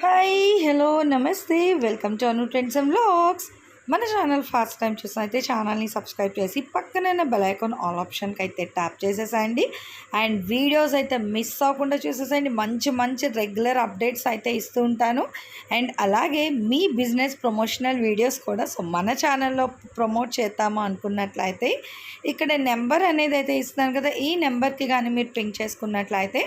Hi hello నమస్తే welcome to Anu trends and vlogs. మన channel first time చూసిన అయితే ఛానల్ని సబ్స్క్రైబ్ చేసి పక్కన బెల్ ఐకాన్ ఆల్ ఆప్షన్కి అయితే ట్యాప్ చేసేసేయండి. అండ్ వీడియోస్ అయితే మిస్ అవ్వకుండా చూసేసేయండి. మంచి మంచి రెగ్యులర్ అప్డేట్స్ అయితే ఇస్తూ ఉంటాను. అండ్ అలాగే మీ బిజినెస్ ప్రమోషనల్ వీడియోస్ కూడా మన ఛానల్లో ప్రమోట్ చేద్దాము అనుకున్నట్లయితే ఇక్కడ నెంబర్ అనేది అయితే ఇస్తున్నాను కదా, ఈ నెంబర్కి కానీ మీరు పింక్ చేసుకున్నట్లయితే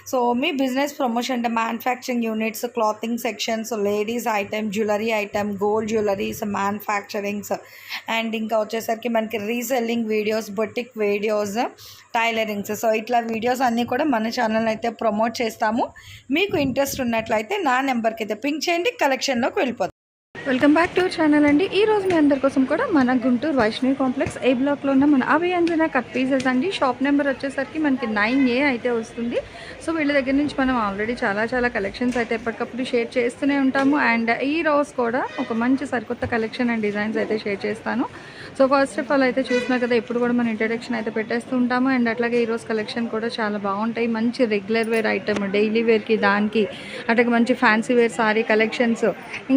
సో మీ బిజినెస్ ప్రమోషన్ అంటే manufacturing units, clothing sections, ladies item, jewellery item, gold jewelleries, manufacturings and ఇంకా వచ్చేసరికి మనకి reselling videos, boutique videos, tailorings, so ఇట్లా వీడియోస్ అన్నీ కూడా మన ఛానల్ అయితే ప్రమోట్ చేస్తాము. మీకు ఇంట్రెస్ట్ ఉన్నట్లయితే నా నెంబర్కి అయితే పింక్ చేయండి, కలెక్షన్లోకి వెళ్ళిపోతాం. వెల్కమ్ బ్యాక్ టు ఛానల్ అండి. ఈ రోజు మీ అందరి కోసం కూడా మన గుంటూరు వైష్ణవి కాంప్లెక్స్ ఏ బ్లాక్లో ఉన్న మన అభయాంజన కట్ పీసెస్ అండి. షాప్ నెంబర్ వచ్చేసరికి మనకి 9A అయితే వస్తుంది. సో వీళ్ళ దగ్గర నుంచి మనం ఆల్రెడీ చాలా కలెక్షన్స్ అయితే ఎప్పటికప్పుడు షేర్ చేస్తూనే ఉంటాము. అండ్ ఈ రోజు కూడా ఒక మంచి సరికొత్త కలెక్షన్ అండ్ డిజైన్స్ అయితే షేర్ చేస్తాను. సో ఫస్ట్ ఆఫ్ ఆల్ అయితే చూసినా కదా, ఎప్పుడు కూడా మనం ఇంట్రడక్షన్ అయితే పెట్టేస్తూ ఉంటాము. అండ్ అట్లాగే ఈరోజు కలెక్షన్ కూడా చాలా బాగుంటాయి. మంచి రెగ్యులర్ వేర్ ఐటమ్, డైలీ వేర్కి దానికి అట్లాగే మంచి ఫ్యాన్సీ వేర్ సారీ కలెక్షన్స్,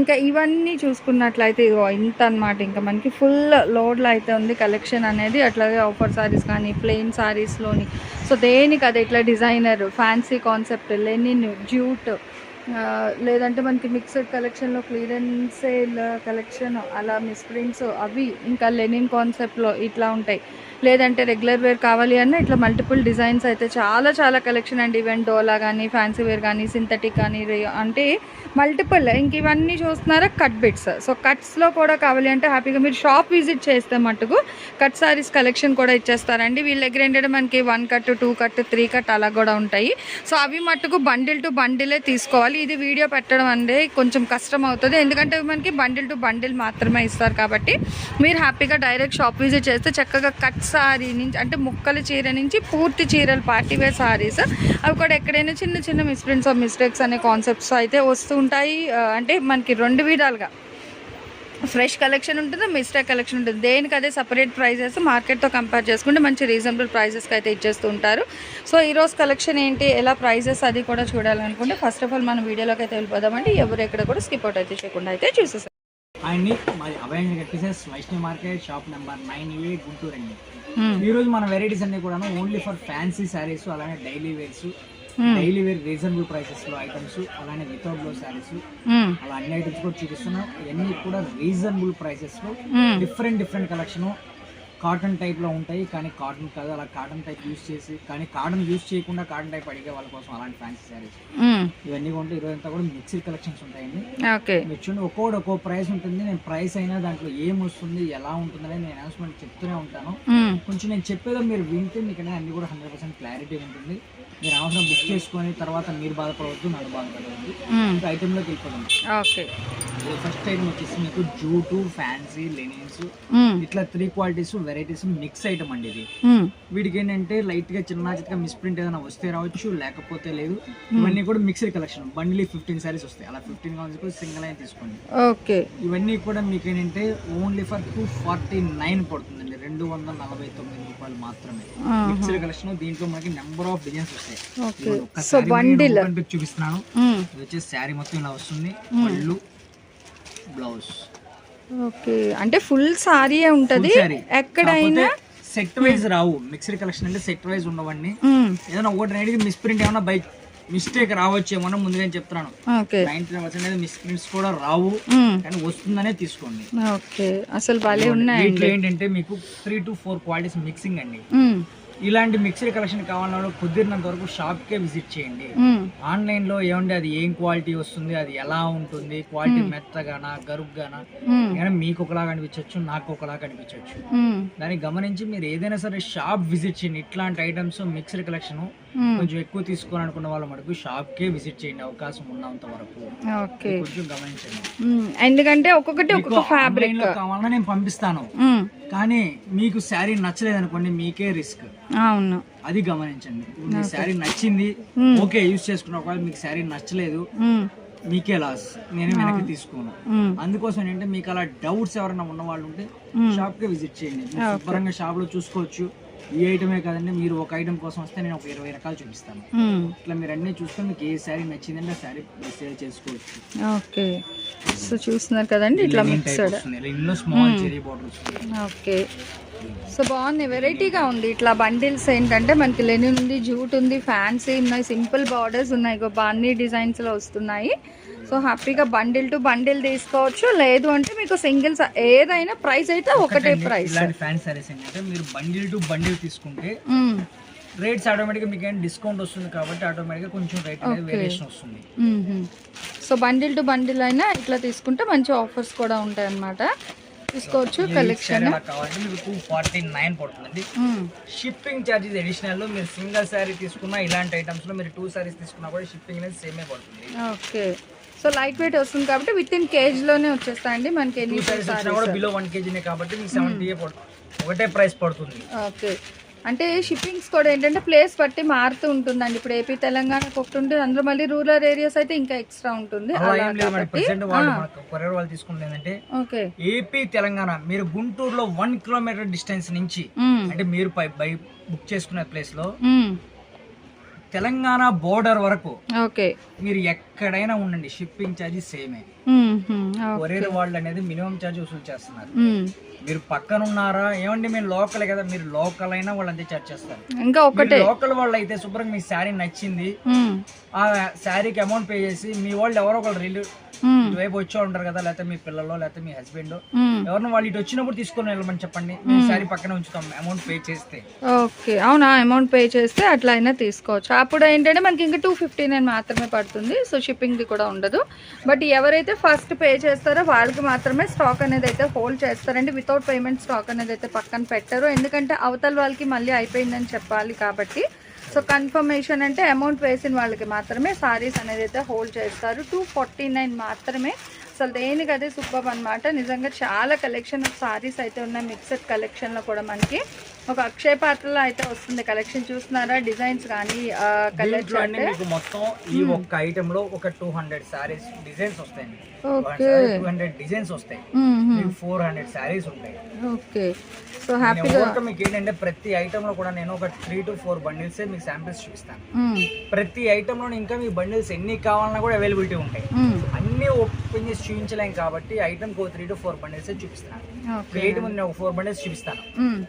ఇంకా ఇవన్నీ చూసుకున్నట్లయితే ఇంత అనమాట. ఇంకా మనకి ఫుల్ లోడ్లో అయితే ఉంది కలెక్షన్ అనేది. అట్లాగే ఆఫర్ సారీస్ కానీ ప్లెయిన్ సారీస్లోని సో దేనికి అదే ఇట్లా designer, fancy concept, linen, jute, లేదంటే మనకి మిక్స్డ్ కలెక్షన్లో క్లియరెన్స్ సేల్ కలెక్షన్, అలా మిస్ప్రింట్స్ అవి, ఇంకా లెనిన్ కాన్సెప్ట్లో ఇట్లా ఉంటాయి. లేదంటే రెగ్యులర్ వేర్ కావాలి అన్న ఇట్లా మల్టిపుల్ డిజైన్స్ అయితే చాలా కలెక్షన్ అండి. ఈవెన్ డోలా కానీ, ఫ్యాన్సీ వేర్ కానీ, సింథటిక్ కానీ, అంటే మల్టిపుల్. ఇంక ఇవన్నీ చూస్తున్నారా కట్ బిట్స్. సో కట్స్లో కూడా కావాలి అంటే హ్యాపీగా మీరు షాప్ విజిట్ చేస్తే మటుకు కట్ సారీస్ కలెక్షన్ కూడా ఇచ్చేస్తారండి. వీళ్ళ దగ్గర ఏంటంటే మనకి 1 కట్, 2 కట్, 3 కట్ అలా కూడా ఉంటాయి. సో అవి మటుకు బండిల్ టు బండిలే తీసుకోవాలి. ఇది వీడియో పెట్టడం అంటే కొంచెం కష్టం అవుతుంది, ఎందుకంటే మనకి బండిల్ టు బండిల్ మాత్రమే ఇస్తారు. కాబట్టి మీరు హ్యాపీగా డైరెక్ట్ షాప్ విజిట్ చేస్తే చక్కగా కట్ సారీ నుంచి అంటే ముక్కల చీర నుంచి పూర్తి చీరలు, పార్టీవేర్ సారీస్, అవి కూడా ఎక్కడైనా చిన్న మిస్ప్రింట్స్ ఆఫ్ మిస్టేక్స్ అనే కాన్సెప్ట్స్ అయితే వస్తూ ఉంటాయి. అంటే మనకి 2 విధాలుగా ఫ్రెష్ కలెక్షన్ ఉంటుంది, మిస్టేక్ కలెక్షన్ ఉంటుంది. దేనికి అదే సపరేట్ ప్రైజెస్ మార్కెట్తో కంపేర్ చేసుకుంటే మంచి రీజనబుల్ ప్రైజెస్కి అయితే ఇచ్చేస్తూ ఉంటారు. సో ఈరోజు కలెక్షన్ ఏంటి, ఎలా ప్రైజెస్ అది కూడా చూడాలనుకుంటే ఫస్ట్ ఆఫ్ ఆల్ మనం వీడియోలోకి అయితే వెళ్ళిపోదామండి. ఎవరు ఎక్కడ కూడా స్కిప్ అవుట్ అయితే చేయకుండా అయితే చూసేసాం. అండి మాది Abhayanjana cut pieces, Vaishnavi market, shop number 9A, Guntur అండి. ఈ రోజు మన వెరైటీస్ అన్ని కూడా ఓన్లీ ఫర్ ఫ్యాన్సీ శారీస్, అలానే daily wears, daily wear reasonable prices లో ఐటమ్స్, అలానే వితౌట్ బ్లౌజ్ శారీస్, అలా అన్ని ఐటమ్స్ కూడా చూపిస్తున్నాం. ఇవన్నీ కూడా రీజనబుల్ ప్రైసెస్ లో డిఫరెంట్ కలెక్షన్. కాటన్ టైప్ లో ఉంటాయి, కానీ కాటన్ కాదు, అలా కాటన్ టైప్ యూస్ చేసి, కానీ కాటన్ యూస్ చేయకుండా కాటన్ టైప్ అడిగే వాళ్ళ కోసం అలాంటి ఫ్యాన్సీ శారీస్ ఇవన్నీ ఉంటాయి. ఈరోజు అంతా కూడా మిక్స్డ్ కలెక్షన్స్ ఉంటాయండి. మీరు చూడండి, ఒక్కో ప్రైస్ ఉంటుంది. నేను ప్రైస్ అయినా దాంట్లో ఏం వస్తుంది, ఎలా ఉంటుంది అనేది నేను అనౌన్స్మెంట్ చెప్తూనే ఉంటాను. కొంచెం నేను చెప్పేదో మీరు వింటే మీకు అనేది అన్ని కూడా 100% క్లారిటీ ఉంటుంది. మీరు అవసరం బుక్ చేసుకొని తర్వాత మీరు బాధపడవద్దు, నన్ను బాధపడవద్దు. ఐటెంలోకి వెళ్ళిపోతాం. ఫస్ట్ ఐటమ్ వచ్చేసి మీకు జూటు, ఫ్యాన్సీ, లెనిన్స్, ఇట్లా 3 క్వాలిటీస్ వెరైటీస్ మిక్స్ ఐటమ్ అండి ఇది. వీటికి ఏంటంటే లైట్ గా చిన్న మిస్ప్రింట్ ఏదైనా వస్తే రావచ్చు, లేకపోతే లేదు. ఇవన్నీ కూడా మిక్స్డ్ కలెక్షన్. బండిల్ 15 సారీస్ వస్తాయి. అలా 15 కావాలి సింగిల్ అయినా తీసుకోండి. ఇవన్నీ కూడా మీకు ఏంటంటే ఓన్లీ ఫర్ 249 పడుతుందండి. 249 రూపాయలు మాత్రమే మిక్స్డ్ కలెక్షన్. దీంట్లో మనకి నెంబర్ ఆఫ్ డిజైన్స్ వస్తాయి. చూపిస్తున్నాను. ఇది వచ్చేసి శారీ మొత్తం ఇలా వస్తుంది. పళ్ళు, బ్లౌజ్. ఓకే, అంటే ఫుల్ సారీ ఉంటది. ఎక్కడైనా సెట్ వైజ్ రావు. మిక్స్డ్ కలెక్షన్ అంటే సెట్ వైజ్ ఉండవండి. ఏదైనా ఒకటి రైట్ మిస్ప్రింట్ ఏమన్నా బై మిస్టేక్ రావచ్చేమో ముందుగా చెప్తున్నాను. 99% మిస్ప్రింట్స్ కూడా రావు, కానీ వస్తుందనే తీసుకోండి. అసలు ఏంటంటే మీకు 3 to 4 క్వాలిటీస్ మిక్సింగ్ అండి. ఇలాంటి మిక్స్డ్ కలెక్షన్ కావాలన్నా కుదిరినంత వరకు షాప్కే విజిట్ చేయండి. ఆన్లైన్ లో ఏమంటే అది ఏం క్వాలిటీ వస్తుంది, అది ఎలా ఉంటుంది, క్వాలిటీ మెత్తగానా గరుగ్గానా, మీకు ఒకలాగా అనిపించవచ్చు, నాకు ఒకలాగా అనిపించవచ్చు. దాన్ని గమనించి మీరు ఏదైనా సరే షాప్ విజిట్ చేయండి. ఇట్లాంటి ఐటమ్స్ మిక్స్డ్ కలెక్షన్ కొంచెం ఎక్కువ తీసుకోవాలనుకున్న వాళ్ళ మటుకు షాప్ కే విజిట్ చేయండి, అవకాశం ఉన్నంత వరకు. కొంచెం గమనించండి, ఎందుకంటే ఒక్కొక్కటి ఒక్కొక్క ఫ్యాబ్రిక్ కావాలన్నా నేను పంపిస్తాను. కానీ మీకు శారీ నచ్చలేదు అనుకోండి, మీకే రిస్క్. అవును, అది గమనించండి. మీ శారీ నచ్చింది, ఓకే యూజ్ చేసుకున్న, ఒకవేళ మీకు శారీ నచ్చలేదు మీకే లాస్, నేను వెనక్కి తీసుకోను. అందుకోసం ఏంటంటే మీకు అలా డౌట్స్ ఎవరైనా ఉన్న వాళ్ళు ఉంటే షాప్ కే విజిట్ చేయండి. శుభ్రంగా షాప్ లో చూసుకోవచ్చు. ఈ ఐటమే కాదండి, మీరు ఒక ఐటమ్ కోసం వస్తే నేను ఒక 20 రకాలు చూపిస్తాను. ఇట్లా మీరు అన్నీ చూసుకొని మీకు ఏ శారీ నచ్చిందంటే ఆ శారీ సేల్ చేసుకోవచ్చు. ఓకే, సో చూస్తున్నారు కదండి ఇట్లా మిక్స్డ్. ఇందులో స్మాల్ చెరీ బార్డర్ వస్తుంది. ఓకే, సో బాగుంది, వెరైటీగా ఉంది. ఇట్లా బండిల్స్ ఏంటంటే మనకి లెనిన్ ఉంది, జూట్ ఉంది, ఫ్యాన్సీ ఉన్నాయి, సింపుల్ బార్డర్స్ ఉన్నాయి, బాన్నీ డిజైన్స్లో వస్తున్నాయి. సో హ్యాపీగా బండిల్ టు బండిల్ తీసుకోవచ్చు, లేదు అంటే మీకు సింగిల్స్ ఏదైనా ప్రైస్ అయితే ఒకటే ప్రైస్. ఇలాంటి ఫ్యాన్ సారీస్ ఏంటంటే మీరు బండిల్ టు బండిల్ తీసుకుంటే రేట్స్ ఆటోమేటిక్గా మీకు ఏంటి డిస్కౌంట్ వస్తుంది కాబట్టి ఆటోమేటిక్గా కొంచెం రేట్ అనేది వేరియేషన్ వస్తుంది. సో బండిల్ టు బండిల్ అయినా ఇట్లా తీసుకుంటే మంచి ఆఫర్స్ కూడా ఉంటాయి అన్నమాట. తీసుకోవచ్చు. కలెక్షన్ కావాలంటే మీకు 249 పడుతుందండి. Shipping charges additional. మీరు సింగిల్ శారీ తీసుకున్నా ఇలాంటి ఐటమ్స్ లో మీరు 2 సారీస్ తీసుకున్నా కూడా షిప్పింగ్ అనేది సేమే పడుతుంది. ఓకే, సో లైట్ వెయిట్ వస్తుంది కాబట్టి విత్ ఇన్ కేజీ లోనే వచ్చేస్తాయండి మనకి. ఎన్ని సారీస్ కూడా బిలో 1 kg కాబట్టి మీకు 70 ఒకటే ప్రైస్ పడుతుంది. ఓకే, అంటే షిప్పింగ్స్ కూడా ఏంటంటే ప్లేస్ బట్టి మారుతూ ఉంటుందండి. ఇప్పుడు ఏపీ తెలంగాణకు ఒకటి ఉంటుంది, అందులో మళ్ళీ రూరల్ ఏరియాస్ అయితే ఇంకా ఎక్స్ట్రా ఉంటుంది. కొరియర్ వాళ్ళు తీసుకుంటే ఓకే ఏపీ తెలంగాణ మీరు గుంటూరులో 1 కిలోమీటర్ డిస్టెన్స్ నుంచి అంటే మీరు బై బుక్ చేసుకునే ప్లేస్ లో తెలంగాణ బోర్డర్ వరకు ఓకే మీరు ఎక్కడైనా ఉండండి షిప్పింగ్ ఛార్జెస్ సేమే. కొరియర్ వాళ్ళు అనేది మినిమం ఛార్జ్ వసూలు చేస్తున్నారు. మీరు పక్కన ఉన్నారా ఏమండి మీరు లోకల్ కదా, మీరు లోకల్ అయినా వాళ్ళు అంతే చార్జ్ చేస్తారు. ఇంకా ఒకటే లోకల్ వాళ్ళు అయితే శుభ్రంగా మీ శారీ నచ్చింది ఆ శారీకి అమౌంట్ పే చేసి మీ వాళ్ళు ఎవరో ఒకళ్ళు రిలేటివ్ ఇటువైపు వచ్చి ఉంటారు కదా, లేకపోతే మీ పిల్లలు లేకపోతే మీ హస్బెండ్ ఎవరిని వాళ్ళు ఇటు వచ్చినప్పుడు తీసుకొని వెళ్ళమని చెప్పండి, మీ శారీ పక్కన ఉంచుతాం అమౌంట్ పే చేస్తే. ఓకే, అవునా, అమౌంట్ పే చేస్తే అట్లా అయినా తీసుకోవచ్చు. అప్పుడు ఏంటంటే మనకి ఇంకా 259 మాత్రమే పడుతుంది. సో షిప్పింగ్ది కూడా ఉండదు. బట్ ఎవరైతే ఫస్ట్ పే చేస్తారో వాళ్ళకి మాత్రమే స్టాక్ అనేది అయితే హోల్డ్ చేస్తారండి. వితౌట్ పేమెంట్ స్టాక్ అనేది అయితే పక్కన పెట్టరు, ఎందుకంటే అవతల వాళ్ళకి మళ్ళీ అయిపోయిందని చెప్పాలి కాబట్టి. సో కన్ఫర్మేషన్ అంటే అమౌంట్ వేసిన వాళ్ళకి మాత్రమే సారీస్ అనేది అయితే హోల్డ్ చేస్తారు. 249 మాత్రమే. అసలు దేనికి అదే సూపర్ అనమాట. నిజంగా చాలా కలెక్షన్ ఆఫ్ సారీస్ అయితే ఉన్నాయి. మిక్సెడ్ కలెక్షన్లో కూడా మనకి ఒక అక్షయ పాత్రలో అయితే వస్తుంది కలెక్షన్. చూస్తున్నారా డిజైన్స్ కానీ కలర్స్ అంటే మొత్తం ఈ ఒక్క ఐటమ్ లో ఒక 200 సారీస్ డిజైన్స్ వస్తాయండి. 200 డిజైన్స్ వస్తాయి, 400 సారీస్ ఉంటాయి. ఓకే, సో హ్యాపీగా మీకు ఏంటంటే ప్రతి ఐటమ్ లో కూడా నేను ఒక 3 to 4 బండిల్స్ మీకు శాంపిల్స్ చూపిస్తాను. ప్రతి ఐటమ్ లో ఇంకా మీ బండిల్స్ ఎన్ని కావాలన్నా కూడా అవైలబిలిటీ ఉంటాయి. అన్ని ఓపెన్ చేసి చూపించలేం కాబట్టి ఐటమ్ 3 to 4 బండిల్స్ చూపిస్తాను. ఐటమ్ నేను ఒక 4 బండిల్స్ చూపిస్తాను.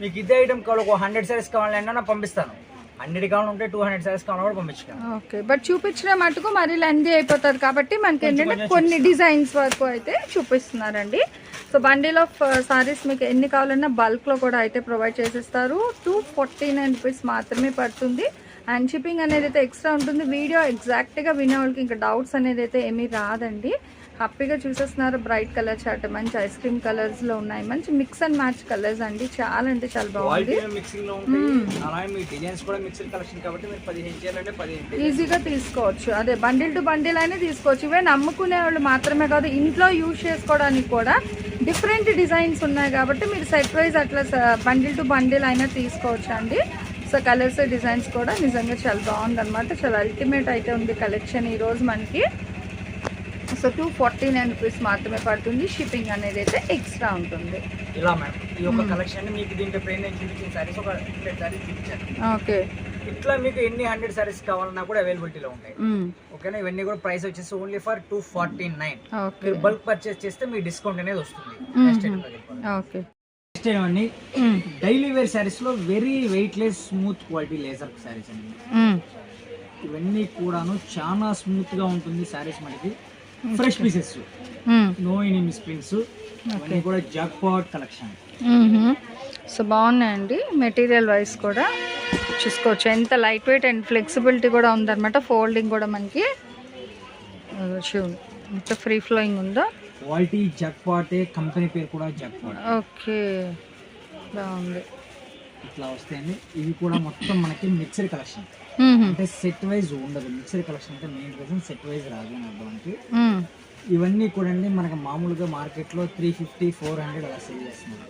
మీకు ఇదే ఐటమ్ కావాలి ఒక 100 సారీస్ కావాలన్నా నా పంపిస్తాను. 100 కావాలంటే 200 సారీస్ కావాలని కూడా పంపించాను. ఓకే, బట్ చూపించిన మటుకు మరి లెంతీ అయిపోతుంది కాబట్టి మనకి ఏంటంటే కొన్ని డిజైన్స్ వరకు అయితే చూపిస్తున్నారండి. సో బండిల్ ఆఫ్ సారీస్ మీకు ఎన్ని కావాలన్నా బల్క్లో కూడా అయితే ప్రొవైడ్ చేసేస్తారు. 249 రూపీస్ మాత్రమే పడుతుంది. అండ్ షిప్పింగ్ అనేది అయితే ఎక్స్ట్రా ఉంటుంది. వీడియో ఎగ్జాక్ట్గా వినే వాళ్ళకి ఇంకా డౌట్స్ అనేది అయితే ఏమీ రాదండి. హ్యాపీగా చూసేస్తున్నారు. బ్రైట్ కలర్ చార్ట్ మంచి ఐస్ క్రీమ్ కలర్స్ లో ఉన్నాయి. మంచి మిక్స్ అండ్ మ్యాచ్ కలర్స్ అండి. చాలా అంటే చాలా బాగుంది. ఈజీగా తీసుకోవచ్చు. అదే బండిల్ టు బండిల్ అయినా తీసుకోవచ్చు. ఇవే నమ్ముకునే వాళ్ళు మాత్రమే కాదు, ఇంట్లో యూజ్ చేసుకోవడానికి కూడా డిఫరెంట్ డిజైన్స్ ఉన్నాయి కాబట్టి మీరు సెట్ వైజ్ అట్లా బండిల్ టు బండిల్ అయినా తీసుకోవచ్చు అండి. సో కలర్స్ డిజైన్స్ కూడా నిజంగా చాలా బాగుంది అనమాట. చాలా అల్టిమేట్ అయితే ఉంది కలెక్షన్ ఈరోజు మనకి. సో 249 రూపీస్ మాత్రమే పడుతుంది. షిప్పింగ్ అనేది అయితే ఎక్స్ట్రా ఉంటుంది. ఇలా మేడం ఈ యొక్క కలెక్షన్ మీకు దీంట్లో పైన నేను చూపించిన సారీస్ ఒక 100 సారీస్ చూపించాను. ఓకే, ఇట్లా మీకు ఎన్ని 100 సారీస్ కావాలన్నా కూడా అవైలబిలిటీలో ఉంటాయి. ఓకేనా, ఇవన్నీ కూడా ప్రైస్ వచ్చేసి ఓన్లీ ఫర్ 249. మీరు బల్క్ పర్చేస్ చేస్తే మీ డిస్కౌంట్ అనేది వస్తుంది. ఓకే, డైలీ వేర్ సారీస్ లో very weightless smooth quality laser saris అండి. ఇవన్నీ కూడాను చాలా స్మూత్ గా ఉంటుంది సారీస్. మనకి fresh pieces, no any misprints, ఇవన్నీ కూడా జాక్పాట్ కలెక్షన్. సో బాగున్నాయండి. మెటీరియల్ వైజ్ కూడా చూసుకోవచ్చు. ఎంత లైట్ వెయిట్ అండ్ ఫ్లెక్సిబిలిటీ కూడా ఉందన్నమాట. ఫోల్డింగ్ కూడా మనకి ఎంత ఫ్రీ ఫ్లోయింగ్ ఉందో. క్వాలిటీ జాక్పాట్, కంపెనీ పేరు కూడా జాక్పాట్. ఓకే, బాగుంది. ఇట్లా వస్తాయండి. ఇవి కూడా మొత్తం మనకి మిక్సర్ కలెక్షన్, అంటే సెట్ వైజ్ ఉండదు. మిక్సర్ కలెక్షన్ అంటే మెయిన్ రీజన్ సెట్ వైజ్ రాదు అని అర్థానికి. ఇవన్నీ కూడా అండి మనకి మామూలుగా మార్కెట్ లో 350, 400 అలా సేల్ చేస్తున్నారు.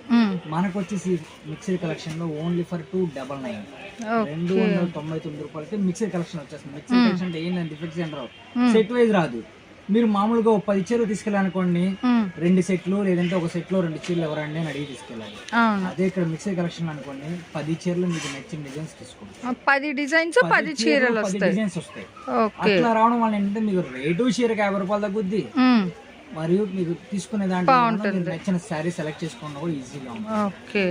మనకు వచ్చేసి మిక్సర్ కలెక్షన్ లో ఓన్లీ ఫర్ 299, 299 రూపాయలకి మిక్సర్ కలెక్షన్ వచ్చేస్తుంది. మిక్సర్ కలెక్షన్ అంటే ఏంటంటే డిఫెక్ట్స్ అంటారు, సెట్ వైజ్ రాదు. మీరు మామూలుగా 10 చీరలు తీసుకెళ్ళాలనుకోండి 2 సెట్లు లేదంటే ఒక సెట్లో 2 చీరలు ఎవరండి అని అడిగి తీసుకెళ్ళాలి. అవును. అదే ఇక్కడ మిక్సీ కలెక్షన్ అనుకోండి 10 చీరలు మీకు నచ్చిన డిజైన్స్ తీసుకోండి. 10 డిజైన్స్ 10 చీరలు 10 వస్తాయి. డిజైన్స్ వస్తాయి. ఓకే. అట్లా రావడం వల్ల ఏంటంటే మీకు రేటు చీరకి 50 రూపాయలు తగ్గుద్ది, మరియు మీకు తీసుకునే దాంట్లో మీరు నచ్చిన శారీ సెలెక్ట్ చేసుకోవడం కూడా ఈజీగా ఉంటుంది. ఓకే,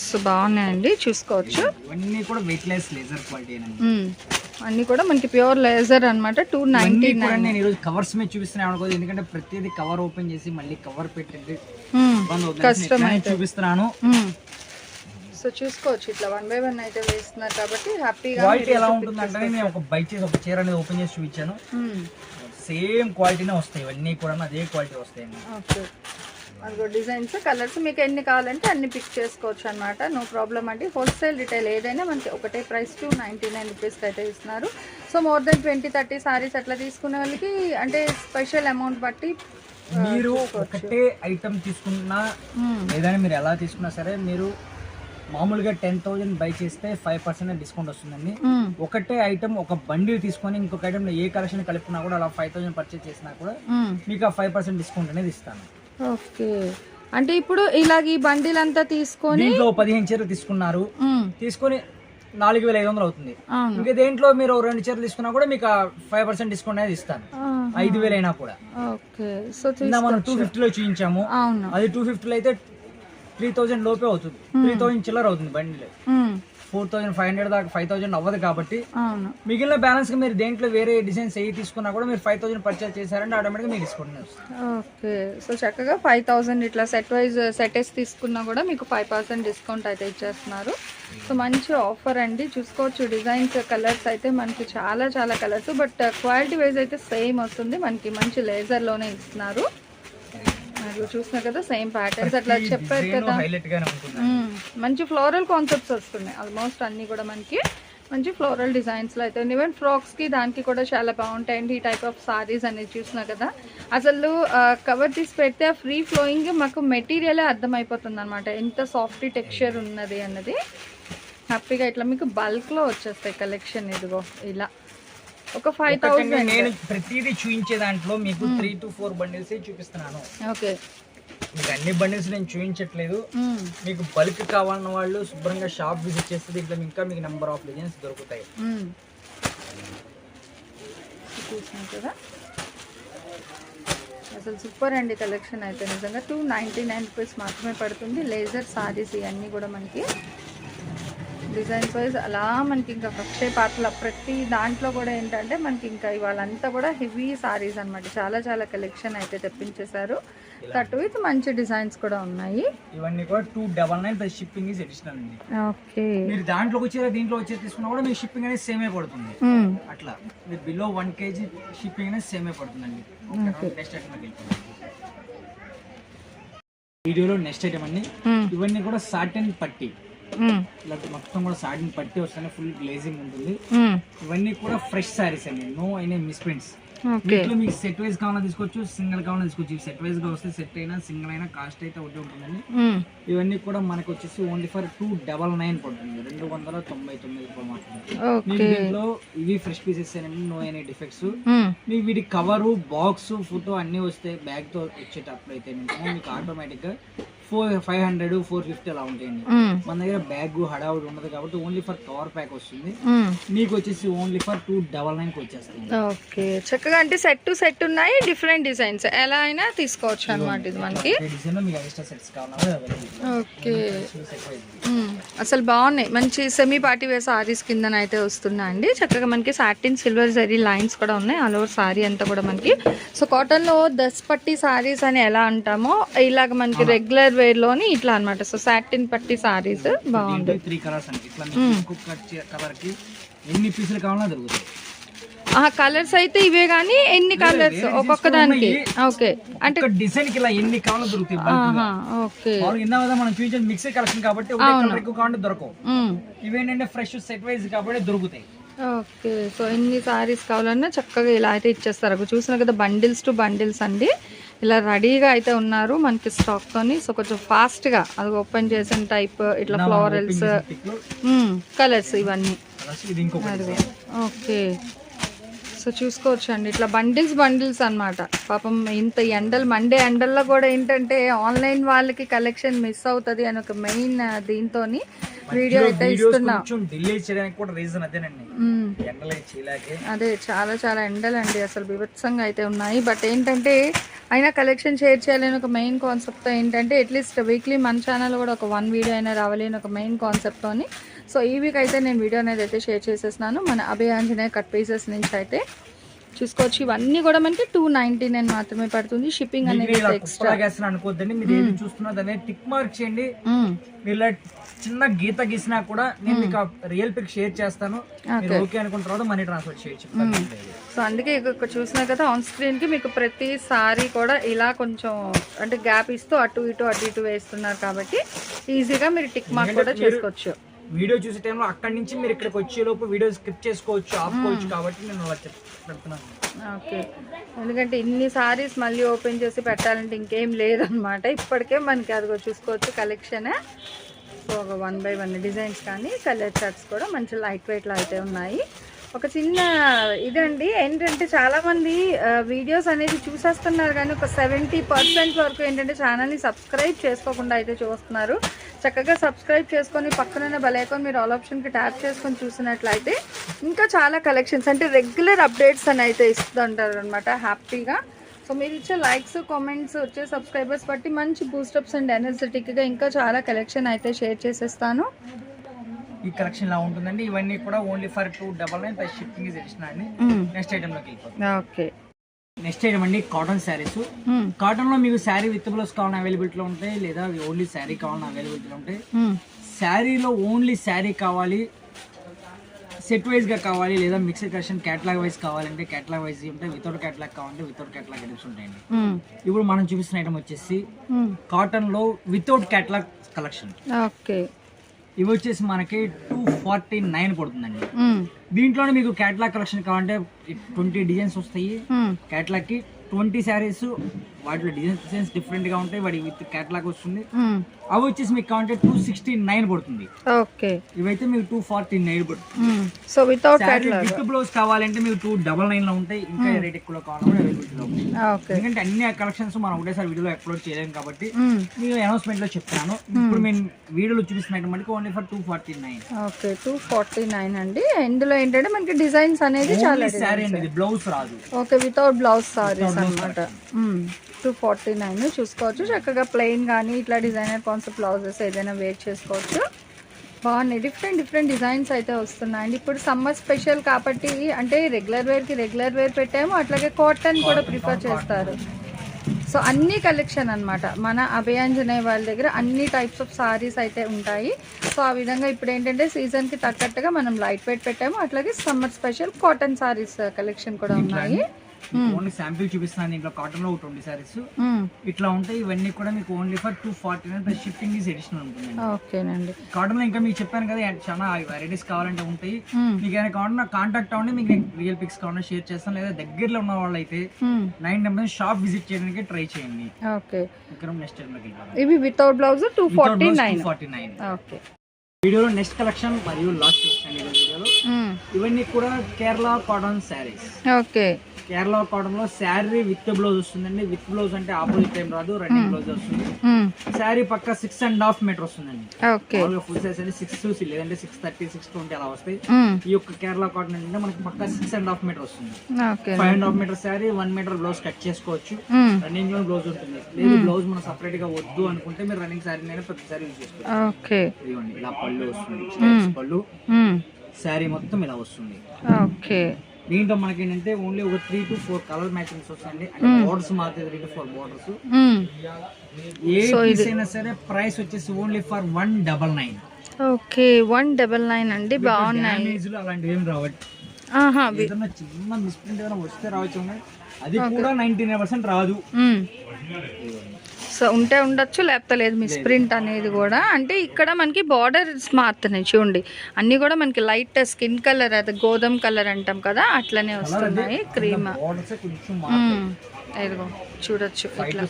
సో బాగున్నాయండి, చూసుకోవచ్చు. ఇవన్నీ కూడా వెయిట్ లెస్ లేజర్ క్వాలిటీ అండి. అన్ని కూడా మనకి ప్యూర్ లేజర్ అన్నమాట. 299. నేను ఈరోజు కవర్స్ మీద చూపిస్తున్నాను అనుకోదు, ఎందుకంటే ప్రతిదీ కవర్ ఓపెన్ చేసి మళ్ళీ కవర్ పెట్టి చూపిస్తున్నాను. సో చూసుకోవచ్చు, ఇట్లా 1 by 1 అయితే వేస్తున్నారు కాబట్టి హ్యాపీగా. క్వాలిటీ ఎలా ఉంటుందంటే నేను ఒక బై చేసి ఒక చీర అనేది ఓపెన్ చేసి చూపించాను, సేమ్ క్వాలిటీనే వస్తాయి. ఇవన్నీ కూడా అదే క్వాలిటీ వస్తాయండి. ఓకే, అదిగో డిజైన్స్, కలర్స్ మీకు ఎన్ని కావాలంటే అన్ని పిక్ చేసుకోవచ్చు అనమాట. నో ప్రాబ్లం అండి. హోల్సేల్ రిటైల్ ఏదైనా మనకి ఒకటే ప్రైస్ 299 రూపీస్కి అయితే ఇస్తున్నారు. సో మోర్ దెన్ 20-30 సారీస్ అట్లా తీసుకునే వాళ్ళకి అంటే స్పెషల్ అమౌంట్ బట్టి మీరు ఒకటే ఐటమ్ తీసుకున్నా ఏదైనా మీరు ఎలా తీసుకున్నా సరే, మీరు మామూలుగా 10,000 బై చేస్తే 5% డిస్కౌంట్ వస్తుందండి. ఒకటే ఐటమ్ ఒక బండిల్ తీసుకొని ఇంకొక ఐటమ్ ఏ కలెక్షన్ కలుపుకున్నా కూడా అలా 5,000 పర్చేస్ చేసినా కూడా మీకు ఆ 5% డిస్కౌంట్ అనేది ఇస్తాను. ఓకే, అంటే ఇప్పుడు ఇలాగ ఈ బండిల్ అంతా తీసుకొని దీంట్లో 15 చీరలు తీసుకున్నారు, తీసుకొని 4,500 అవుతుంది. ఇంకా దేంట్లో మీరు 2 చీరలు తీసుకున్నా కూడా మీకు 5% డిస్కౌంట్ అనేది ఇస్తాను, 5,000 అయినా కూడా. ఓకే, సో మనం 250లో చూపించాము, అది 250లో అయితే 3,000 లోపే అవుతుంది, 3,000 చిల్లర అవుతుంది బండిలో. 4,500 దాకా 5,000 అవ్వదు కాబట్టి మిగిలిన బ్యాలెన్స్ మీరు దేంట్లో వేరే డిజైన్స్ ఏ తీసుకున్నా కూడా మీరు 5,000 పర్చేస్ చేశారంటే ఆటోమేటిక్గా మీకు డిస్కౌంట్ వస్తుంది. ఓకే, సో చక్కగా 5,000 ఇట్లా సెట్ వైజ్ సెటెస్ తీసుకున్నా కూడా మీకు 5% డిస్కౌంట్ అయితే ఇచ్చేస్తున్నారు. సో మంచి ఆఫర్ అండి, చూసుకోవచ్చు. డిజైన్స్, కలర్స్ అయితే మనకి చాలా చాలా కలర్స్, బట్ క్వాలిటీ వైజ్ అయితే సేమ్ వస్తుంది. మనకి మంచి లేజర్లోనే ఇస్తున్నారు. చూస్తున్నారు కదా, సేమ్ ప్యాటర్న్స్ అట్లా చెప్పారు కదా. మంచి ఫ్లోరల్ కాన్సెప్ట్స్ వస్తున్నాయి. ఆల్మోస్ట్ అన్ని కూడా మనకి మంచి ఫ్లోరల్ డిజైన్స్లో అయితే ఈవెన్ ఫ్రాక్స్కి దానికి కూడా చాలా బాగుంటాయండి ఈ టైప్ ఆఫ్ సారీస్ అనేది. చూస్తున్నా కదా, అసలు కవర్ తీసి పెడితే ఆ ఫ్రీ ఫ్లోయింగ్ మాకు మెటీరియలే అర్థమైపోతుంది అనమాట, ఎంత సాఫ్ట్ టెక్స్చర్ ఉన్నది అన్నది. హ్యాపీగా ఇట్లా మీకు బల్క్లో వచ్చేస్తాయి కలెక్షన్. ఇదిగో ఇలా ఒక 5,000. నేను ప్రతిదీ చూపించే దాంట్లో మీకు 3 to 4 బండిల్స్ చూపిస్తున్నాను. ఓకే, మీకు అన్ని బండిల్స్ నేను చూపించట్లేదు. మీకు బల్క్ కావాలన్న వాళ్ళు శుభ్రంగా షాప్ విజిట్ చేస్తే దీంట్లో ఇంకా మీకు నెంబర్ ఆఫ్ డిజైన్స్ దొరుకుతాయి. కదా, అసలు సూపర్ అండి కలెక్షన్ అయితే నిజంగా. 299 రూపీస్ మాత్రమే పడుతుంది. లేజర్ సారీస్ ఇవన్నీ కూడా మనకి డిజైన్స్ వైజ్ అలా మనకి ఇంకా పక్షే పాటల ప్రతి దాంట్లో కూడా ఏంటంటే మనకి ఇంకా ఇవాళంతా కూడా హెవీ సారీస్ అనమాట. చాలా చాలా కలెక్షన్ అయితే తెప్పించేశారు. కట్ విత్ మంచి డిజైన్స్ కూడా ఉన్నాయి. ఇవన్నీ కూడా 299 ప్లస్ షిప్పింగ్ ఇస్ అడిషనల్ అండి. ఓకే, మీరు దాంట్లోకి వచ్చేది దీంట్లో వచ్చేది తీసుకున్నా కూడా మీకు షిప్పింగ్ అనేది సేమే పడుతుంది. అట్లా మీరు బిలో 1 kg షిప్పింగ్ అనేది సేమే పడుతుందండి. నెక్స్ట్ ఐటమ్ వీడియోలో నెక్స్ట్ ఐటమ్ అండి. ఇవన్నీ కూడా సాటిన్ పట్టి, మొత్తం కూడా సాటిన్ పట్టి వస్తానే ఫుల్ గ్లేజింగ్ ఉంటుంది. ఇవన్నీ కూడా ఫ్రెష్ సారీస్ అండి, నో ఎనీ మిస్ప్రింట్స్. వీటిలో మీకు సెట్ వైజ్ కావాలని తీసుకోవచ్చు, సింగిల్ కావాలని తీసుకోవచ్చు. సెట్ వైజ్ గా వస్తే సెట్ అయినా సింగిల్ అయినా కాస్ట్ అయితే ఒకటి ఉంటుందండి. ఇవన్నీ కూడా మనకు వచ్చేసి ఓన్లీ ఫర్ 299 పడుతుంది, 299 రూపాయలు మాత్రమే. దీంట్లో ఇవి ఫ్రెష్ పీసెస్ అండి, నో ఎనీ డిఫెక్ట్స్. మీకు వీటి కవరు, బాక్స్, ఫోటో అన్ని వస్తాయి. బ్యాగ్ తో వచ్చేటప్పుడు అయితే మీకు ఆటోమేటిక్ గా 500, 450 అలా ఉంటాయండి. మన దగ్గర బ్యాగ్ హడావుడి ఉండదు కాబట్టి ఓన్లీ ఫర్ కవర్ ప్యాక్ వస్తుంది. మీకు వచ్చేసి ఓన్లీ ఫర్ 299 వచ్చేస్తుంది. ఓకే, చక్కగా అంటే సెట్ టు సెట్ ఉన్నాయి, డిఫరెంట్ డిజైన్స్ ఎలా అయినా తీసుకోవచ్చు అనమాట. ఇది మనకి ఓకే, అసలు బాగున్నాయి. మంచి సెమీ పార్టీ వేర్ సారీస్ కింద అయితే వస్తున్నాయి అండి. చక్కగా మనకి సాటిన్ సిల్వర్ జరీ లైన్స్ కూడా ఉన్నాయి ఆల్ ఓవర్ సారీ అంతా కూడా మనకి. సో కాటన్ లో దస్పట్టి సారీస్ అని ఎలా అంటామో ఇలాగ మనకి రెగ్యులర్ వేర్ లోని ఇట్లా అన్నమాట. సో సాటిన్ పట్టి సారీస్ బాగుంది. 3 కలర్స్ అండి. ఇట్లా మీకు కలర్ కి ఎన్ని పీసులు కావాలన్నా దొరుకుతాయి. కలర్స్ అయితే ఇవే గానీ ఎన్ని కలర్స్ ఒక్కొక్క దానికి. ఓకే, అంటే డిజైన్ కి ఇలా ఎన్ని కావాలో దొరుకుతాయి. ఓకే, మనం చూపించే మిక్సర్ కలెక్షన్ కాబట్టి ఎక్కువ కావాలంటే దొరకవు. ఇవేంటంటే ఫ్రెష్ సెట్ వైజ్ కాబట్టి దొరుకుతాయి. ఓకే, సో ఎన్ని సారీస్ కావాలన్నా చక్కగా ఇలా అయితే ఇచ్చేస్తారు. చూసిన కదా, బండిల్స్ టు బండిల్స్ అండి. ఇలా రెడీగా అయితే ఉన్నారు మనకి స్టాక్ తోని. సో కొంచెం ఫాస్ట్ గా అది ఓపెన్ చేసిన టైప్ ఇట్లా ఫ్లోరల్స్, కలర్స్ ఇవన్నీ. ఓకే, సో చూసుకోవచ్చు అండి, ఇట్లా బండిల్స్ అన్నమాట. పాపం ఇంత ఎండలు మండే ఎండల్లో కూడా ఏంటంటే ఆన్లైన్ వాళ్ళకి కలెక్షన్ మిస్ అవుతుంది అని ఒక మెయిన్ దీంతో వీడియో అయితే ఇస్తున్నా. అదే చాలా చాలా ఎండలండి, అసలు బీభత్సంగా అయితే ఉన్నాయి. బట్ ఏంటంటే అయినా కలెక్షన్ షేర్ చేయాలని ఒక మెయిన్ కాన్సెప్ట్తో ఏంటంటే అట్లీస్ట్ వీక్లీ మన ఛానల్ కూడా ఒక 1 వీడియో అయినా రావాలి అని ఒక మెయిన్ కాన్సెప్ట్తోని. సో ఈ వీక్ అయితే నేను వీడియో అనేది అయితే షేర్ చేసేస్తున్నాను. మన అభయ ఆంజనేయ కట్ పీసెస్ నుంచి అయితే చూసుకోవచ్చు. ఇవన్నీ కూడా మనకి 299 మాత్రమే పడుతుంది. షిప్పింగ్ అనేది ఎక్స్ట్రా అనుకోద్దండి. మీరు ఏది చూస్తున్నది అనేది టిక్ మార్క్ చేయండి. మీరు చిన్న గీత గీసినా కూడా నేను మీకు రియల్ పిక్ షేర్ చేస్తాను. ఓకే అనుకున్న తర్వాత మనీ ట్రాన్స్ఫర్ చేయొచ్చు. సో అందుకే ఇక్కడ చూసినా కదా ఆన్ స్క్రీన్ కి మీకు ప్రతిసారి కూడా ఇలా కొంచెం అంటే గ్యాప్ ఇస్తూ అటు ఇటు వేస్తున్నారు కాబట్టి ఈజీగా మీరు టిక్ మార్క్ కూడా చేసుకోవచ్చు. వీడియో చూసే టైంలో అక్కడి నుంచి మీరు ఇక్కడికి వచ్చే లోపు వీడియో స్కిప్ చేసుకోవచ్చు, ఆపుకోవచ్చు. కాబట్టి నేను అలా చెప్తున్నాను. ఓకే, ఎందుకంటే ఇన్ని సారీస్ మళ్ళీ ఓపెన్ చేసి పెట్టాలంటే ఇంకేం లేదనమాట. ఇప్పటికే మనకి అదిగో చూసుకోవచ్చు కలెక్షన్. సో ఒక 1 by 1 డిజైన్స్ కానీ కలర్ చార్ట్స్ కూడా మంచి లైట్ వెయిట్లో అయితే ఉన్నాయి. ఒక చిన్న ఇదండి ఏంటంటే చాలామంది వీడియోస్ అనేది చూసేస్తున్నారు కానీ ఒక 70% వరకు ఏంటంటే ఛానల్ని సబ్స్క్రైబ్ చేసుకోకుండా అయితే చూస్తున్నారు. చక్కగా సబ్స్క్రైబ్ చేసుకొని పక్కన బెల్ ఐకాన్ మీరు ఆల్ ఆప్షన్కి ట్యాప్ చేసుకొని చూసినట్లయితే ఇంకా చాలా కలెక్షన్స్ అంటే రెగ్యులర్ అప్డేట్స్ అని అయితే ఇస్తుంటారు అనమాట హ్యాపీగా. సో మీరు ఇచ్చే లైక్స్ కామెంట్స్ వచ్చే సబ్స్క్రైబర్స్ బట్టి మంచి బూస్టప్స్ అండ్ ఎనర్జెటిక్గా ఇంకా చాలా కలెక్షన్ అయితే షేర్ చేసేస్తాను. ఈ కలెక్షన్ ఇలా ఉంటుందండి. ఇవన్నీ కూడా only for 299 plus shipping is additional అండి. నెక్స్ట్ ఐటమ్ లోకి వెళ్ళిపోతాం. ఓకే, నెక్స్ట్ ఐటమ్ అండి కాటన్ శారీస్. కాటన్ లో మీకు శారీ విత్ బ్లౌజ్ కావాలని అవైలబిలిటీలో ఉంటాయి, లేదా ఓన్లీ శారీ కావాలని అవైలబిలిటీలో ఉంటాయి. శారీలో ఓన్లీ శారీ కావాలి, సెట్ వైజ్ గా కావాలి, లేదా మిక్స్డ్ కలెక్షన్ క్యాటలాగ్ వైజ్ కావాలంటే క్యాటలాగ్ వైజ్ ఉంటాయి, వితౌట్ క్యాటలాగ్ కావాలంటే వితౌట్ క్యాటలాగ్ ఐటమ్స్ ఉంటాయండి. ఇప్పుడు మనం చూపిస్తున్న ఐటమ్ వచ్చేసి కాటన్ లో వితౌట్ క్యాటలాగ్ కలెక్షన్. ఓకే, ఇవి వచ్చేసి మనకి 249 పడుతుందండి. దీంట్లోనే మీకు క్యాటలాగ్ కలెక్షన్ కావాలంటే 20 డిజైన్స్ వస్తాయి. క్యాటలాగ్ కి 20 శారీస్, వాటిలో డిజైన్స్ డిఫరెంట్ గా ఉంటాయి. వాటి విత్ క్యాటలాగ్ వస్తుంది. అవి వచ్చేసి మీకు కావాలంటే 269 పడుతుంది. ఓకే, ఇవైతే మీకు 249 పడుతుంది. So without catalogue with blouse కావాలంటే మీకు 299 లో ఉంటాయి. ఇంకా రేట్ ఎక్కువ కావాలంటే అవైలబిలిటీలో ఉంటాయి. ఎందుకంటే అన్ని కలెక్షన్స్ మనం ఒకటేసారి వీడియోలో అప్లోడ్ చేయలేము కాబట్టి నేను అనౌన్స్మెంట్ లో చెప్తాను. ఇప్పుడు మేము వీడియోలో చూపిస్తున్న మనకి ఓన్లీ ఫర్ 249. ఓకే, 249 అండి. ఇందులో ఏంటంటే మనకి డిజైన్స్ అనేది చాలా సారీ అండి, బ్లౌజ్ రాదు. ఓకే, వితౌట్ బ్లౌజ్ సారీస్ అన్నమాట. 249 చూసుకోవచ్చు. చక్కగా ప్లెయిన్ కానీ ఇట్లా డిజైనర్ కాన్సెప్ట్ బ్లౌజెస్ ఏదైనా వేర్ చేసుకోవచ్చు. బాగున్నాయి, డిఫరెంట్ డిజైన్స్ అయితే వస్తున్నాయండి. ఇప్పుడు సమ్మర్ స్పెషల్ కాబట్టి అంటే రెగ్యులర్ వేర్ పెట్టాము, అట్లాగే కాటన్ కూడా ప్రిఫర్ చేస్తారు. సో అన్ని కలెక్షన్ అన్నమాట మన అభయాంజనేయ వాళ్ళ దగ్గర అన్ని టైప్స్ ఆఫ్ సారీస్ అయితే ఉంటాయి. సో ఆ విధంగా ఇప్పుడు ఏంటంటే సీజన్కి తగ్గట్టుగా మనం లైట్ వెయిట్ పెట్టాము, అట్లాగే summer special cotton saris collection కూడా ఉన్నాయి. ఓన్లీ శాంపిల్ చూపిస్తాను. దీంట్లో కాటన్ లో 20 సారీస్ ఇట్లా ఉంటాయి. ఇవన్నీ కూడా మీకు only for 249 plus shipping is additional ఉంటుంది. ఓకేనండి. కాటన్ లో ఇంకా మీకు చెప్పాను కదా చాలా వెరైటీస్ కావాలంటే ఉంటాయి. మీకు ఏమైనా కావాలన్నా కాంటాక్ట్ అవ్వండి, మీకు రియల్ పిక్స్ కావాలన్నా షేర్ చేస్తాను. లేదా దగ్గరలో ఉన్న వాళ్ళు అయితే 9 నెంబర్ షాప్ విజిట్ చేయడానికి ట్రై చేయండి. ఓకే, ఇక్కడ నెక్స్ట్ ఇవి వితౌట్ బ్లౌజ్ 249. ఓకే, వీడియోలో నెక్స్ట్ కలెక్షన్ మరియు లాస్ట్ వీడియోలో ఇవన్నీ కూడా Kerala cotton saris. Okay, Kerala cotton లో శారీ విత్ బ్లౌజ్ వస్తుందండి. విత్ బ్లౌజ్ అంటే ఆపోజిట్ టైం రాదు, రన్నింగ్ బ్లౌజ్ వస్తుంది. శారీ పక్క 6.5 మీటర్ వస్తుందండి. ఫుల్ సైజ్ అంటే 6 లేదంటే 630, 620 అలా వస్తాయి. ఈ యొక్క కేరళ కాటన్ అంటే మనకి పక్క 6.5 మీటర్ వస్తుంది. 5.5 metre sari, 1 metre blouse cut చేసుకోవచ్చు. రన్నింగ్ లో బ్లౌజ్ ఉంటుంది. లేదు బ్లౌజ్ మనం సపరేట్ గా వద్దు అనుకుంటే మీరు రన్నింగ్ శారీ ప్రతి శారీ యూజ్ చేసుకోవచ్చు. ఇదిగోండి ఇలా పళ్ళు వస్తుంది, పళ్ళు శారీ మొత్తం ఇలా వస్తుంది. ఓకే, దీంట్లో మనకి ఏంటంటే ఓన్లీ ఒక 3 to 4 కలర్ మ్యాచింగ్స్ వస్తాయండి. అంటే బోర్డర్స్ మాత్రం 3 to 4 బోర్డర్స్. ఏ పీస్ అయినా సరే ప్రైస్ వచ్చేసి ఓన్లీ ఫర్ 199. ఓకే, 199 అండి. బాగున్నాయి, అలాంటివి ఏం రావట్లేదు. ఏదైనా చిన్న మిస్ప్రింట్ ఏదైనా వస్తే రావచ్చు, అది కూడా 99% రాదు. సో ఉంటే ఉండొచ్చు, లేకపోతే లేదు. మిస్ ప్రింట్ అనేది కూడా అంటే ఇక్కడ మనకి బార్డర్స్ మారుతున్నాయి చూడండి. అన్ని కూడా మనకి లైట్ స్కిన్ కలర్, అది గోధుమ కలర్ అంటాం కదా, అట్లనే వస్తున్నాయి. క్రీమ్ ఇదిగో చూడొచ్చు ఇట్లా.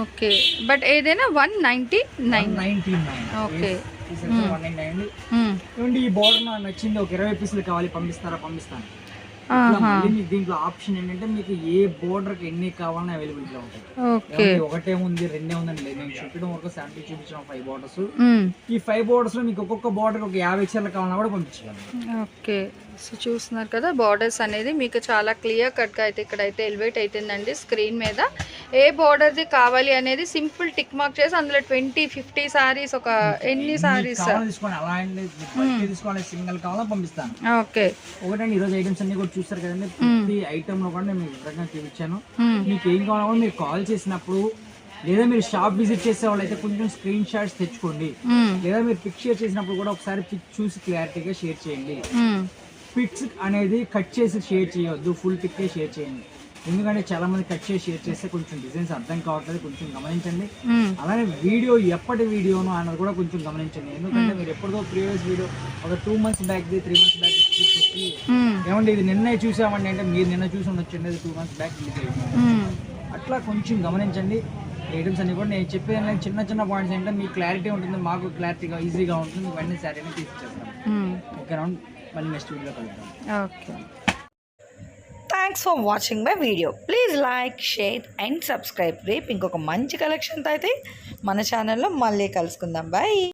ఓకే, బట్ ఏదైనా 199. ఓకే, ఈ బోర్డర్ నాకు నచ్చింది, ఒక 20 పీసులు కావాలి, పంపిస్తాను. ఇట్లా మళ్ళీ మీకు దీంట్లో ఆప్షన్ ఏంటంటే మీకు ఏ బోర్డర్ కి ఎన్ని కావాలన్నా అవైలబిలిటీ ఉంటాయి. ఓకే. ఒకటే ఉంది, రెండే ఉందని లేదు. నేను చూపించడం వరకు శాంపిల్ చూపించాను 5 బోర్డర్స్. ఈ 5 బోర్డర్స్ లో మీకు ఒక్కొక్క బోర్డర్ ఒక 50 చీరలు కావాలన్నా కూడా పంపించగలను. ఓకే. సో చూస్తున్నారు కదా, బార్డర్స్ అనేది మీకు చాలా క్లియర్ కట్గా అయితే ఇక్కడైతే ఎలివేట్ అవుతుందండి స్క్రీన్ మీద. ఏ బార్డర్ది కావాలి అనేది సింపుల్ టిక్ మార్క్ చేసి అందులో 20-50 సారీస్, ఒక ఎన్ని సారీస్ తీసుకోండి. అలా తీసుకోవాలి, సింగిల్ కావాలని పంపిస్తాను. ఓకే. ఒకటండి ఈరోజు ఐటమ్స్ అన్ని కూడా చూస్తారు కదండి, ప్రతి ఐటమ్ లో కూడా నేను మీకు వివరంగా చూపించాను. మీకు ఏం కావాలో మీరు కాల్ చేసినప్పుడు, లేదా మీరు షాప్ విజిట్ చేసే వాళ్ళైతే కొంచెం స్క్రీన్ షాట్స్ తెచ్చుకోండి, లేదా మీరు పిక్ షేర్ చేసినప్పుడు కూడా ఒకసారి పిక్ చూసి క్లారిటీగా షేర్ చేయండి. పిక్స్ అనేది కట్ చేసి షేర్ చేయొద్దు, ఫుల్ పిక్కే షేర్ చేయండి. ఎందుకంటే చాలా మంది కట్ చేసి షేర్ చేస్తే కొంచెం డిజైన్స్ అర్థం కావట్లేదు, కొంచెం గమనించండి. అలానే వీడియో ఎప్పటి వీడియోను అన్నది కూడా కొంచెం గమనించండి. ఎందుకంటే మీరు ఎప్పటిదో ప్రీవియస్ వీడియో ఒక 2 months బ్యాక్ 3 months బ్యాక్ చూసి ఏమంటే ఇది నిన్నే చూసామండి అంటే మీరు నిన్న చూసి ఉండొచ్చు, 2 months బ్యాక్ రిలీజ్ అయ్యింది. అట్లా కొంచెం గమనించండి. ఐటమ్స్ అన్ని కూడా నేను చెప్పేది చిన్న చిన్న పాయింట్స్ ఏంటంటే మీకు క్లారిటీ ఉంటుంది, మాకు క్లారిటీగా ఈజీగా ఉంటుంది. వెంటనే శారీని తీసుకొచ్చేస్తాను. ఓకే రౌండ్ మళ్ళీ నెక్స్ట్ వీడియోలో కలుద్దాం. Okay. Thanks for watching my video. Please like, share and subscribe. రేపు ఇంకొక మంచి కలెక్షన్తో అయితే మన ఛానల్లో మళ్ళీ కలుసుకుందాం. బాయ్.